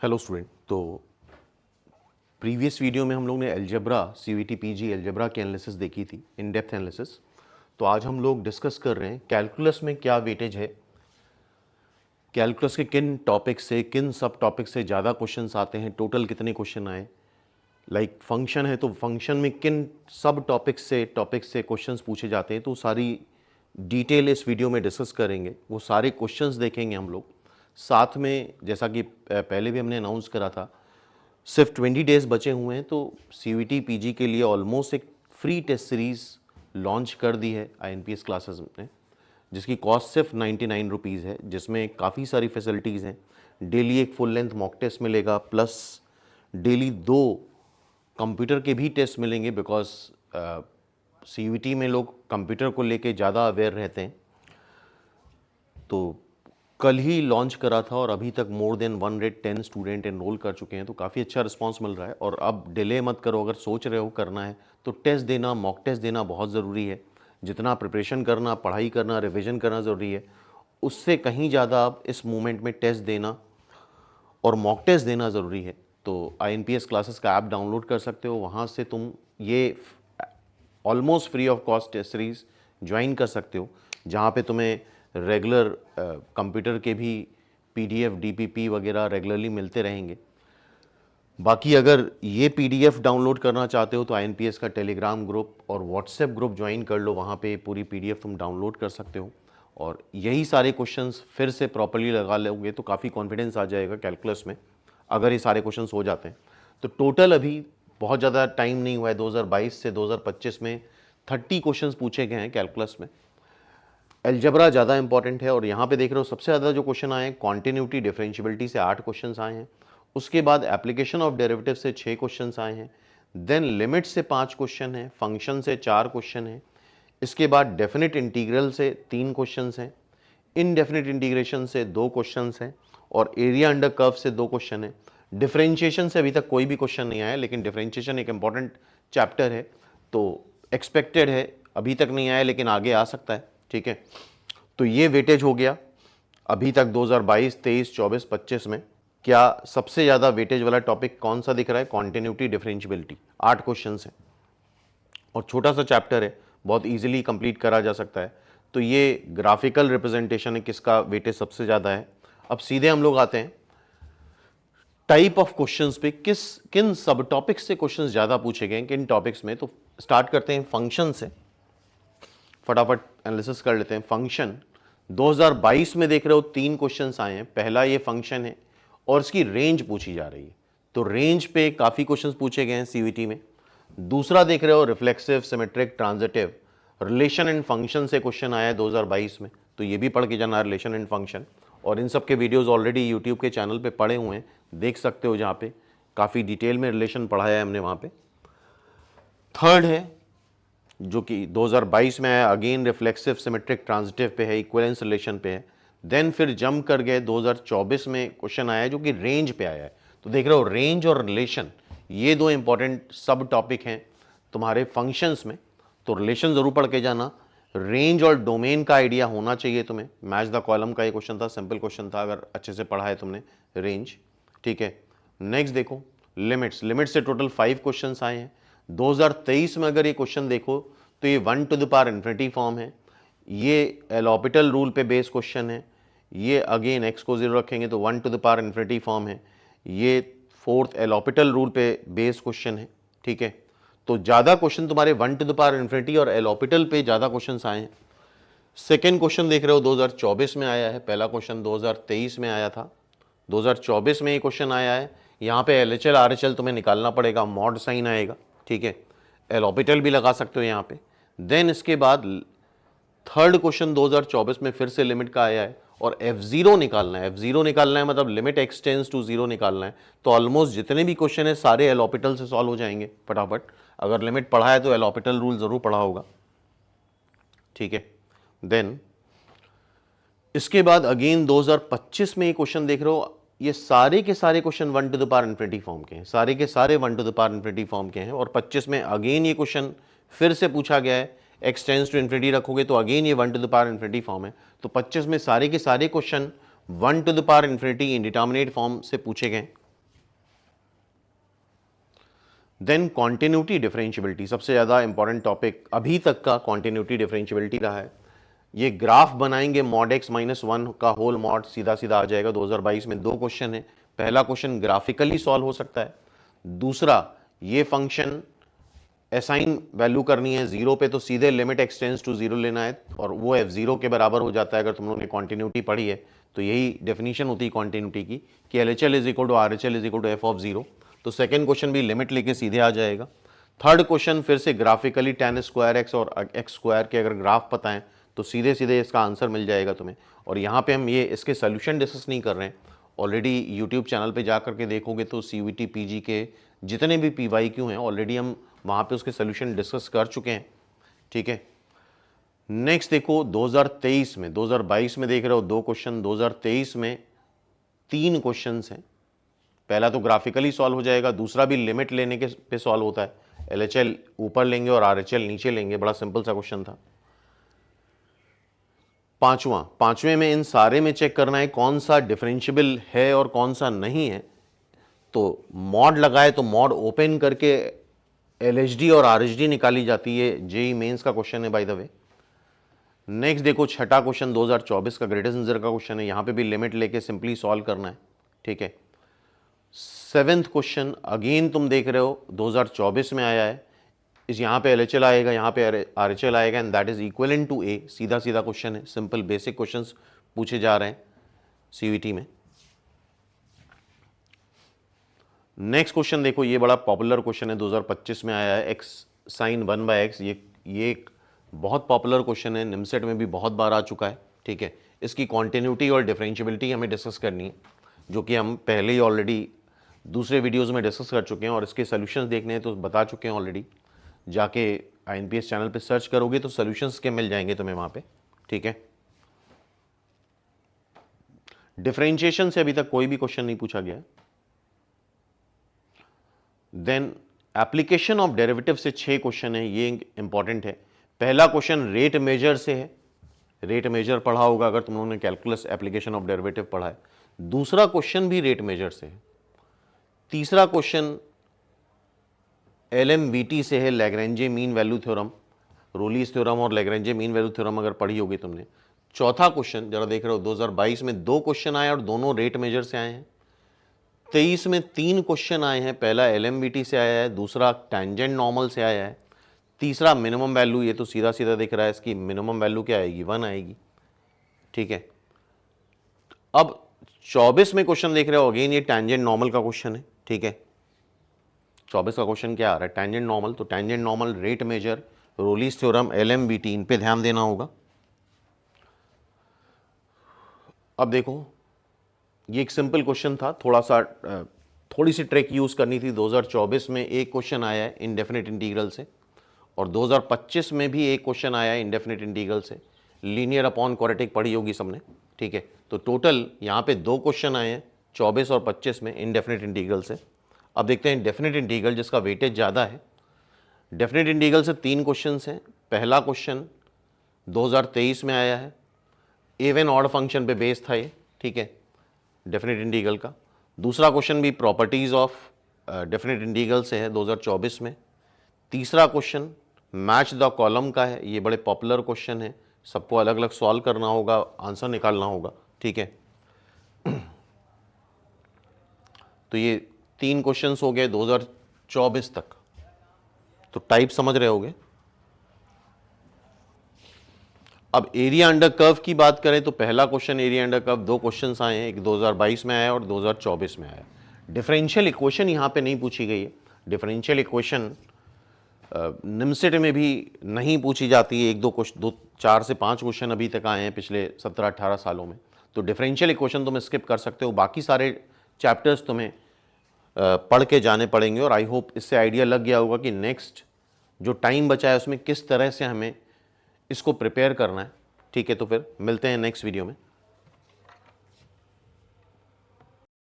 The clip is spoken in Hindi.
Hello student. तो प्रीवियस वीडियो में हम लोग ने अलजेब्रा सीवीटी पीजी अलजेब्रा की एनालिसिस देखी थी, इन डेप्थ एनालिसिस। तो आज हम लोग डिस्कस कर रहे हैं कैलकुलस में क्या वेटेज है, कैलकुलस के किन टॉपिक से किन सब टॉपिक से ज़्यादा क्वेश्चंस आते हैं, टोटल कितने क्वेश्चन आए। लाइक फंक्शन है तो फंक्शन में किन सब टॉपिक से क्वेश्चंस पूछे जाते हैं, तो सारी डिटेल इस वीडियो में डिस्कस करेंगे। वो सारे क्वेश्चंस देखेंगे हम लोग। साथ में जैसा कि पहले भी हमने अनाउंस करा था, सिर्फ 20 डेज़ बचे हुए हैं, तो सीवीटी पीजी के लिए ऑलमोस्ट एक फ्री टेस्ट सीरीज़ लॉन्च कर दी है आईएनपीएस क्लासेस ने, जिसकी कॉस्ट सिर्फ 99 रुपीज़ है, जिसमें काफ़ी सारी फैसिलिटीज़ हैं। डेली एक फुल लेंथ मॉक टेस्ट मिलेगा, प्लस डेली 2 कंप्यूटर के भी टेस्ट मिलेंगे, बिकॉज सीवीटी में लोग कंप्यूटर को लेके ज़्यादा अवेयर रहते हैं। तो कल ही लॉन्च करा था और अभी तक मोर देन 110 स्टूडेंट एनरोल कर चुके हैं, तो काफ़ी अच्छा रिस्पांस मिल रहा है। और अब डिले मत करो, अगर सोच रहे हो करना है तो टेस्ट देना, मॉक टेस्ट देना बहुत ज़रूरी है। जितना प्रिपरेशन करना, पढ़ाई करना, रिवीजन करना ज़रूरी है, उससे कहीं ज़्यादा अब इस मोमेंट में टेस्ट देना और मॉक टेस्ट देना ज़रूरी है। तो आईएनपीएस क्लासेस का ऐप डाउनलोड कर सकते हो, वहाँ से तुम ये almost free of cost test series join कर सकते हो, जहाँ पे तुम्हें रेगुलर कंप्यूटर के भी पीडीएफ डीपीपी वगैरह रेगुलरली मिलते रहेंगे। बाकी अगर ये पीडीएफ डाउनलोड करना चाहते हो तो आईएनपीएस का टेलीग्राम ग्रुप और व्हाट्सएप ग्रुप ज्वाइन कर लो, वहाँ पे पूरी पीडीएफ तुम डाउनलोड कर सकते हो। और यही सारे क्वेश्चंस फिर से प्रॉपर्ली लगा लोगे तो काफ़ी कॉन्फिडेंस आ जाएगा कैलकुलस में, अगर ये सारे क्वेश्चंस हो जाते हैं। तो टोटल अभी बहुत ज़्यादा टाइम नहीं हुआ है, 2022 से 2025 में 30 क्वेश्चंस पूछे गए हैं कैलकुलस में। अलजेब्रा ज़्यादा इंपॉर्टेंट है, और यहाँ पे देख रहे हो सबसे ज़्यादा जो क्वेश्चन आए हैं कॉन्टिन्यूटी डिफरेंशियबिलिटी से 8 क्वेश्चंस आए हैं। उसके बाद एप्लीकेशन ऑफ डेरिवेटिव से 6 क्वेश्चंस आए हैं। देन लिमिट से 5 क्वेश्चन हैं, फंक्शन से 4 क्वेश्चन हैं। इसके बाद डेफिनेट इंटीग्रल से 3 क्वेश्चंस हैं, इनडेफिनेट इंटीग्रेशन से 2 क्वेश्चंस हैं, और एरिया अंडर कर्व से 2 क्वेश्चन है। डिफरेंशिएशन से अभी तक कोई भी क्वेश्चन नहीं आया, लेकिन डिफरेंशिएशन एक इंपॉर्टेंट चैप्टर है, तो एक्सपेक्टेड है, अभी तक नहीं आया लेकिन आगे आ सकता है। ठीक है, तो ये वेटेज हो गया अभी तक 2022, 23, 24, 25 में। क्या सबसे ज़्यादा वेटेज वाला टॉपिक कौन सा दिख रहा है? Continuity differentiability. 8 क्वेश्चंस हैं और छोटा सा चैप्टर है, बहुत इजीली कंप्लीट करा जा सकता है। तो ये ग्राफिकल रिप्रेजेंटेशन है किसका वेटेज सबसे ज़्यादा है। अब सीधे हम लोग आते हैं टाइप ऑफ क्वेश्चंस पे, किन सब टॉपिक्स से क्वेश्चंस ज़्यादा पूछे गए हैं किन टॉपिक्स में। तो स्टार्ट करते हैं फंक्शन से, फटाफट एनालिसिस कर लेते हैं। फंक्शन 2022 में देख रहे हो 3 क्वेश्चंस आए हैं। पहला ये फंक्शन है और इसकी रेंज पूछी जा रही है, तो रेंज पे काफ़ी क्वेश्चंस पूछे गए हैं सीवीटी में। दूसरा देख रहे हो reflexive, symmetric, transitive, relation and function से क्वेश्चन आया है 2022 में, तो ये भी पढ़ के जाना, रिलेशन एंड फंक्शन। और इन सब के वीडियोज़ ऑलरेडी यूट्यूब के चैनल पर पड़े हुए हैं, देख सकते हो, जहाँ पे काफ़ी डिटेल में रिलेशन पढ़ाया है हमने वहाँ पे। थर्ड है जो कि 2022 में आया, अगेन रिफ्लेक्सिव, सिमेट्रिक, ट्रांजिटिव पे है, इक्विवेलेंस रिलेशन पे है। देन फिर जंप कर गए 2024 में क्वेश्चन आया है जो कि रेंज पे आया है। तो देख रहे हो रेंज और रिलेशन, ये 2 इंपॉर्टेंट सब टॉपिक हैं तुम्हारे फंक्शंस में, तो रिलेशन जरूर पढ़ के जाना। रेंज और डोमेन का आइडिया होना चाहिए तुम्हें। मैच द कॉलम का ये क्वेश्चन था, सिंपल क्वेश्चन था, अगर अच्छे से पढ़ा है तुमने रेंज। ठीक है, नेक्स्ट देखो लिमिट्स। लिमिट से टोटल 5 क्वेश्चन आए हैं 2023 में। अगर ये क्वेश्चन देखो तो ये 1 to the power infinity form है, ये एलॉपिटल रूल पे बेस्ड क्वेश्चन है। ये अगेन एक्स को 0 रखेंगे तो 1 to the power infinity form है, ये 4th एलॉपिटल रूल पे बेस्ड क्वेश्चन है। ठीक है, तो ज़्यादा क्वेश्चन तुम्हारे 1 टू द पावर इन्फिनिटी और एलॉपिटल पे ज़्यादा क्वेश्चन आए हैं। सेकेंड क्वेश्चन देख रहे हो 2024 में आया है, पहला क्वेश्चन 2023 में आया था, 2024 में ये क्वेश्चन आया है। यहाँ पे LHL RHL तुम्हें निकालना पड़ेगा, मॉड साइन आएगा। ठीक है, एलॉपिटल भी लगा सकते हो यहाँ पे। देन इसके बाद थर्ड क्वेश्चन 2024 में फिर से लिमिट का आया है और F0 निकालना है। F0 निकालना है मतलब लिमिट एक्सटेंड्स टू 0 निकालना है। तो ऑलमोस्ट जितने भी क्वेश्चन है सारे एलॉपिटल से सॉल्व हो जाएंगे फटाफट। अगर लिमिट पढ़ा है तो एलॉपिटल रूल जरूर पढ़ा होगा। ठीक है, देन इसके बाद अगेन 2025 में ये क्वेश्चन देख रहे हो, ये सारे के सारे question 1 to the power infinity form के हैं, सारे के सारे 1 to the power infinity form के हैं। और 25 में अगेन ये क्वेश्चन फिर से पूछा गया है, एक्स टेंड्स टू इन्फिनिटी रखोगे तो अगेन ये 1 to the power infinity form है। तो 25 में सारे के सारे question 1 to the power infinity indeterminate form से पूछे गए। देन कॉन्टिन्यूटी डिफरेंशियबिलिटी, सबसे ज़्यादा इंपॉर्टेंट टॉपिक अभी तक का कॉन्टिन्यूटी डिफरेंशियबिलिटी रहा है। ये ग्राफ बनाएंगे मॉड x माइनस 1 का होल मॉड, सीधा सीधा आ जाएगा। 2022 में 2 क्वेश्चन है। पहला क्वेश्चन ग्राफिकली सॉल्व हो सकता है, दूसरा ये फंक्शन असाइन वैल्यू करनी है 0 पे, तो सीधे लिमिट एक्सटेंड्स टू 0 लेना है और वो f0 के बराबर हो जाता है। अगर तुम लोगों ने कॉन्टिन्यूटी पढ़ी है तो यही डेफिनेशन होती है कॉन्टिन्यूटी की कि LHL is equal to RHL is equal to f(0). तो सेकेंड क्वेश्चन भी लिमिट लेके सीधे आ जाएगा। थर्ड क्वेश्चन फिर से ग्राफिकली tan स्क्वायर x और x स्क्वायर के अगर ग्राफ पता है तो सीधे सीधे इसका आंसर मिल जाएगा तुम्हें। और यहाँ पे हम ये इसके सोल्यूशन डिस्कस नहीं कर रहे हैं, ऑलरेडी यूट्यूब चैनल पे जा करके देखोगे तो CVT PG के जितने भी PYQ हैं ऑलरेडी हम वहाँ पे उसके सोल्यूशन डिस्कस कर चुके हैं, ठीक है। नेक्स्ट देखो 2023 में, 2022 में देख रहे हो 2 क्वेश्चन, 2023 में 3 क्वेश्चन हैं। पहला तो ग्राफिकली सॉल्व हो जाएगा, दूसरा भी लिमिट लेने के पे सॉल्व होता है। LHL ऊपर लेंगे और RHL नीचे लेंगे, बड़ा सिंपल सा क्वेश्चन था। पांचवें में इन सारे में चेक करना है कौन सा डिफरेंशियबल है और कौन सा नहीं है। तो मॉड लगाए तो मॉड ओपन करके LHD और RHD निकाली जाती है। JEE मेंस का क्वेश्चन है बाय द वे। नेक्स्ट देखो छठा क्वेश्चन 2024 का ग्रेटेस्ट नंबर का क्वेश्चन है, यहाँ पे भी लिमिट लेके सिंपली सॉल्व करना है, ठीक है। सेवेंथ क्वेश्चन अगेन तुम देख रहे हो 2024 में आया है, इस यहाँ पे LHL आएगा, यहाँ पे RHL आएगा and that is equivalent to A। सीधा सीधा क्वेश्चन है, सिंपल बेसिक क्वेश्चंस पूछे जा रहे हैं CVT में। नेक्स्ट क्वेश्चन देखो, ये बड़ा पॉपुलर क्वेश्चन है, 2025 में आया है, x साइन 1/x। ये एक बहुत पॉपुलर क्वेश्चन है, निमसेट में भी बहुत बार आ चुका है, ठीक है। इसकी कॉन्टिन्यूटी और डिफरेंशियबिलिटी हमें डिस्कस करनी है, जो कि हम पहले ही ऑलरेडी दूसरे वीडियोस में डिस्कस कर चुके हैं और इसके सोल्यूशंस देखने हैं तो बता चुके हैं ऑलरेडी। जाके INPS चैनल पे सर्च करोगे तो सोल्यूशंस के मिल जाएंगे तुम्हें वहाँ पे, ठीक है। डिफरेंशिएशन से अभी तक कोई भी क्वेश्चन नहीं पूछा गया। देन एप्लीकेशन ऑफ डेरिवेटिव से 6 क्वेश्चन है, ये इंपॉर्टेंट है। पहला क्वेश्चन रेट मेजर से है, रेट मेजर पढ़ा होगा अगर तुम लोगों ने कैलकुलस एप्लीकेशन ऑफ डेरिवेटिव पढ़ा है। दूसरा क्वेश्चन भी रेट मेजर से है। तीसरा क्वेश्चन LMVT से है, लैग्रेंजे मीन वैल्यू थ्योरम, रोलीज थ्योरम और लैग्रेंजे मीन वैल्यू थ्योरम अगर पढ़ी होगी तुमने। चौथा क्वेश्चन जरा देख रहे हो 2022 में 2 क्वेश्चन आए और दोनों रेट मेजर से आए हैं। 23 में 3 क्वेश्चन आए हैं, पहला LMVT से आया है, दूसरा टेंजेंट नॉर्मल से आया है, तीसरा मिनिमम वैल्यू। ये तो सीधा सीधा दिख रहा है, इसकी मिनिमम वैल्यू क्या आएगी, 1 आएगी, ठीक है। अब 24 में क्वेश्चन देख रहे हो, अगेन ये टेंजेंट नॉर्मल का क्वेश्चन है, ठीक है। 24 का क्वेश्चन क्या आ रहा है, टेंजेंट नॉर्मल। तो tangent normal, rate measure, Rolle's theorem, LMVT, इन पे ध्यान देना होगा। अब देखो ये एक सिंपल क्वेश्चन था, थोड़ी सी ट्रिक यूज करनी थी। 2024 में एक क्वेश्चन आया है इंडेफिनिट इंटीग्रल से और 2025 में भी एक क्वेश्चन आया है इंडेफिनिट इंटीग्रल से। लीनियर अपॉन क्वाड्रेटिक पढ़ी होगी सबने, ठीक है। तो टोटल यहाँ पे 2 क्वेश्चन आए हैं 24 और 25 में इंडेफिनिट इंटीग्रल से। अब देखते हैं डेफिनिट इंटीग्रल जिसका वेटेज ज़्यादा है। डेफिनिट इंटीग्रल से 3 क्वेश्चन हैं। पहला क्वेश्चन 2023 में आया है, इवन ऑड फंक्शन पे बेस था ये, ठीक है, डेफिनिट इंटीग्रल का। दूसरा क्वेश्चन भी प्रॉपर्टीज ऑफ डेफिनिट इंटीग्रल से है 2024 में। तीसरा क्वेश्चन मैच द कॉलम का है, ये बड़े पॉपुलर क्वेश्चन है, सबको अलग अलग सॉल्व करना होगा, आंसर निकालना होगा, ठीक है। तो ये 3 क्वेश्चंस हो गए 2024 तक, तो टाइप समझ रहे होगे। अब एरिया अंडर कर्व की बात करें तो पहला question area under curve, 2 questions आए हैं, एक 2022 में आया और 2024 में आया। डिफरेंशियल इक्वेशन यहाँ पे नहीं पूछी गई है। डिफरेंशियल इक्वेशन निमसेट में भी नहीं पूछी जाती है। 4 से 5 क्वेश्चन अभी तक आए हैं पिछले 17-18 सालों में। तो डिफरेंशियल इक्वेशन तुम स्किप कर सकते हो, बाकी सारे चैप्टर्स तुम्हें पढ़ के जाने पड़ेंगे। और आई होप इससे आइडिया लग गया होगा कि नेक्स्ट जो टाइम बचा है उसमें किस तरह से हमें इसको प्रिपेयर करना है, ठीक है। तो फिर मिलते हैं नेक्स्ट वीडियो में।